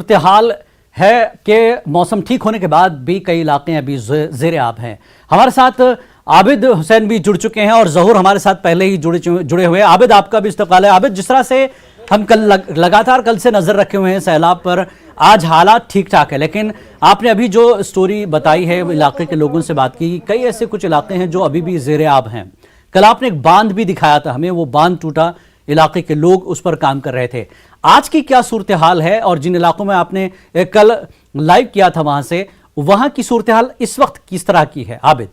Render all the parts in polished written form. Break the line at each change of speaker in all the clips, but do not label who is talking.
सूरत-ए-हाल है कि मौसम ठीक होने के बाद भी कई इलाके अभी ज़ेर आब हैं। हमारे साथ आबिद हुसैन भी जुड़ चुके हैं और ज़हूर हमारे साथ पहले ही जुड़े हुए हैं। आबिद, आपका भी इस्तक़बाल है। आबिद, जिस तरह से हम लगातार कल से नज़र रखे हुए हैं सैलाब पर, आज हालात ठीक ठाक है, लेकिन आपने अभी जो स्टोरी बताई है इलाके के लोगों से बात की, कई ऐसे कुछ इलाके हैं जो अभी भी ज़ेर आब हैं। कल आपने एक बांध भी दिखाया था हमें, वो बांध टूटा, इलाके के लोग उस पर काम कर रहे थे। आज की क्या सूरत हाल है और जिन इलाकों में आपने कल लाइव किया था वहां की सूरत हाल इस वक्त किस तरह की है? आबिद,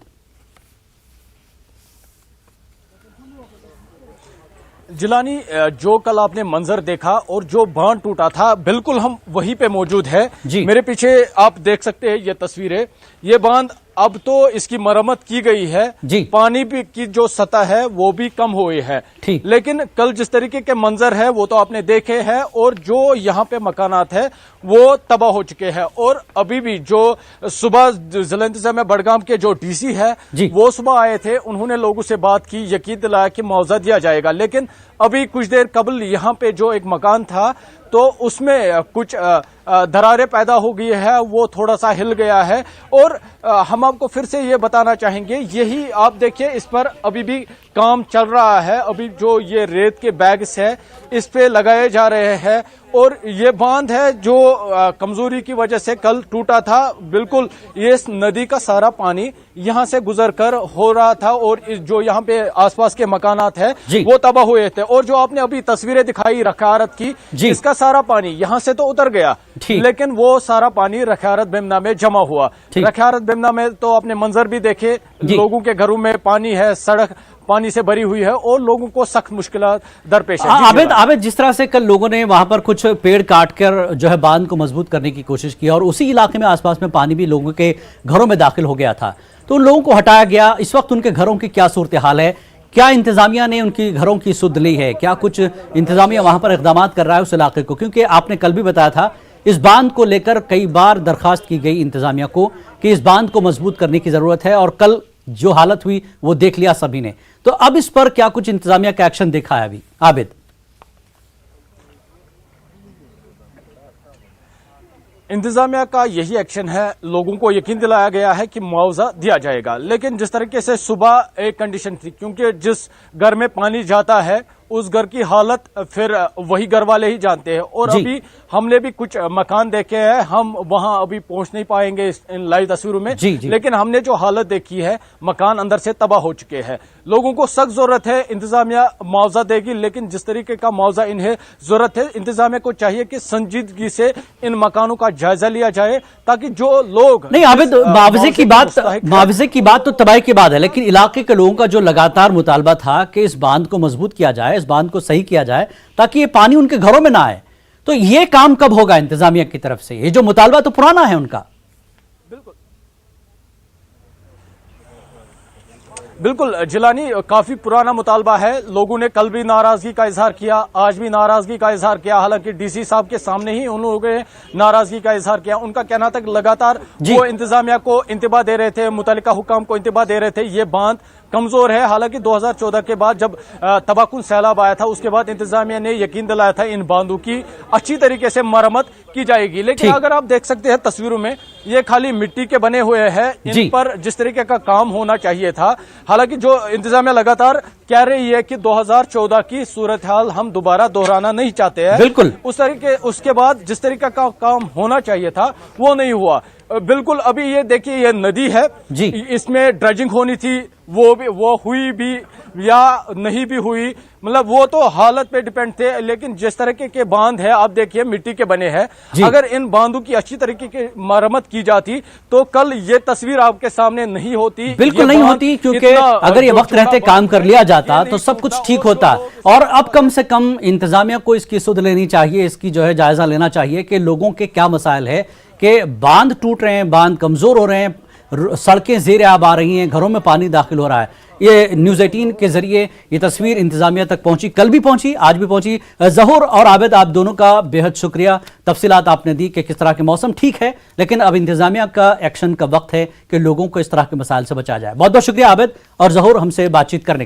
जिलानी, जो कल आपने मंजर देखा और जो बांध टूटा था, बिल्कुल हम वहीं पे मौजूद है। मेरे पीछे आप देख सकते हैं ये तस्वीरें। ये बांध अब तो इसकी मरम्मत की गई है, पानी भी की जो सतह है वो भी कम हुई है, लेकिन कल जिस तरीके के मंजर है वो तो आपने देखे हैं, और जो यहाँ पे मकानात है वो तबाह हो चुके हैं। और अभी भी जो सुबह जिला इंतजामिया बड़गाम के जो डीसी है वो सुबह आए थे, उन्होंने लोगों से बात की, यकीन दिलाया कि मुआवजा दिया जाएगा। लेकिन अभी कुछ देर कबल यहाँ पे जो एक मकान था तो उसमें कुछ दरारें पैदा हो गई है, वो थोड़ा सा हिल गया है। और हम आपको फिर से ये बताना चाहेंगे, यही आप देखिए, इस पर अभी भी काम चल रहा है। अभी जो ये रेत के बैग्स है इस पे लगाए जा रहे हैं, और ये बांध है जो कमजोरी की वजह से कल टूटा था। बिल्कुल ये नदी का सारा पानी यहाँ से गुजर कर हो रहा था, और जो यहाँ पे आसपास के मकानात है वो तबाह हुए थे। और जो आपने अभी तस्वीरें दिखाई रखारत की, इसका सारा पानी यहाँ से तो उतर गया, लेकिन वो सारा पानी रखारत बेमना में जमा हुआ। रखारत बेमना में तो आपने मंजर भी देखे, लोगों के घरों में पानी है, सड़क पानी से भरी हुई है और लोगों को सख्त मुश्किलात दरपेश है।
आबिद, जिस तरह से कल लोगों ने वहां पर कुछ पेड़ काटकर जो है बांध को मजबूत करने की कोशिश की, और उसी इलाके में आसपास में पानी भी लोगों के घरों में दाखिल हो गया था, तो उन लोगों को हटाया गया। इस वक्त उनके घरों की क्या सूरत हाल है? क्या इंतजामिया ने उनकी घरों की सुध ली है? क्या कुछ इंतजामिया वहां पर इकदाम कर रहा है उस इलाके को? क्योंकि आपने कल भी बताया था इस बांध को लेकर कई बार दरखास्त की गई इंतजामिया को कि इस बांध को मजबूत करने की जरूरत है, और कल जो हालत हुई वो देख लिया सभी ने। तो अब इस पर क्या कुछ इंतजामिया का एक्शन देखा है अभी? आबिद,
इंतजामिया का यही एक्शन है, लोगों को यकीन दिलाया गया है कि मुआवजा दिया जाएगा। लेकिन जिस तरीके से सुबह एक कंडीशन थी, क्योंकि जिस घर में पानी जाता है उस घर की हालत फिर वही घर वाले ही जानते हैं। और अभी हमने भी कुछ मकान देखे हैं, हम वहां अभी पहुंच नहीं पाएंगे इन लाइव तस्वीरों में, लेकिन हमने जो हालत देखी है, मकान अंदर से तबाह हो चुके हैं। लोगों को सख्त जरूरत है, इंतजामिया मुआवजा देगी, लेकिन जिस तरीके का मुआवजा इन्हें जरूरत है, इंतजामिया को चाहिए कि संजीदगी से इन मकानों का जायजा लिया जाए, ताकि जो लोग
नहीं, आबिद, मुआवजे की बात तो तबाही की बात है, लेकिन इलाके के लोगों का जो लगातार मुतालबा था कि इस बांध को मजबूत किया जाए, इस बांध को सही किया जाए ताकि ये पानी उनके घरों में ना आए, तो ये काम कब होगा इंतजामिया की तरफ से? ये जो मुतालबा तो पुराना है उनका।
बिल्कुल जिलानी, काफी पुराना मुतालबा है। लोगों ने कल भी नाराजगी का इजहार किया, आज भी नाराजगी का इजहार किया, हालांकि डीसी साहब के सामने ही उन लोगों ने नाराजगी का इजहार किया। उनका कहना था कि लगातार वो इंतजामिया को इंतबा दे रहे थे, मुतल्लिका हुकाम को इंतबा दे रहे थे, ये बांध कमजोर है। हालांकि 2014 के बाद जब तबाहकुन सैलाब आया था, उसके बाद इंतजामिया ने यकीन दिलाया था इन बांधों की अच्छी तरीके से मरम्मत की जाएगी। लेकिन अगर आप देख सकते हैं तस्वीरों में, ये खाली मिट्टी के बने हुए हैं, इन पर जिस तरीके का काम होना चाहिए था। हालांकि जो इंतजामिया लगातार कह रही है कि 2014 की सूरत हाल हम दोबारा दोहराना नहीं चाहते हैं,
बिल्कुल
उस तरीके, उसके बाद जिस तरीके का काम होना चाहिए था वो नहीं हुआ। बिल्कुल अभी ये देखिए, ये नदी है, इसमें ड्रेजिंग होनी थी, वो हुई भी या नहीं भी हुई, मतलब वो तो हालत पे डिपेंड थे। लेकिन जिस तरीके के बांध है, आप देखिए मिट्टी के बने हैं, अगर इन बांधों की अच्छी तरीके की मरम्मत की जाती तो कल ये तस्वीर आपके सामने नहीं होती।
बिल्कुल नहीं होती, क्योंकि अगर ये वक्त रहते काम कर लिया जाता तो सब कुछ ठीक होता। और अब कम से कम इंतजामिया को इसकी सुध लेनी चाहिए, इसकी जो है जायजा लेना चाहिए कि लोगों के क्या मसाइल है, कि बांध टूट रहे हैं, बांध कमजोर हो रहे हैं, सड़कें ज़ेर आब आ रही हैं, घरों में पानी दाखिल हो रहा है। ये न्यूज़ 18 के जरिए ये तस्वीर इंतजामिया तक पहुंची, कल भी पहुंची, आज भी पहुंची। ज़हूर और आबिद, आप दोनों का बेहद शुक्रिया, तफसीलात आपने दी कि किस तरह के मौसम ठीक है, लेकिन अब इंतजामिया का एक्शन का वक्त है कि लोगों को इस तरह के मसाइल से बचाया जाए। बहुत बहुत शुक्रिया आबिद और ज़हूर हमसे बातचीत करने के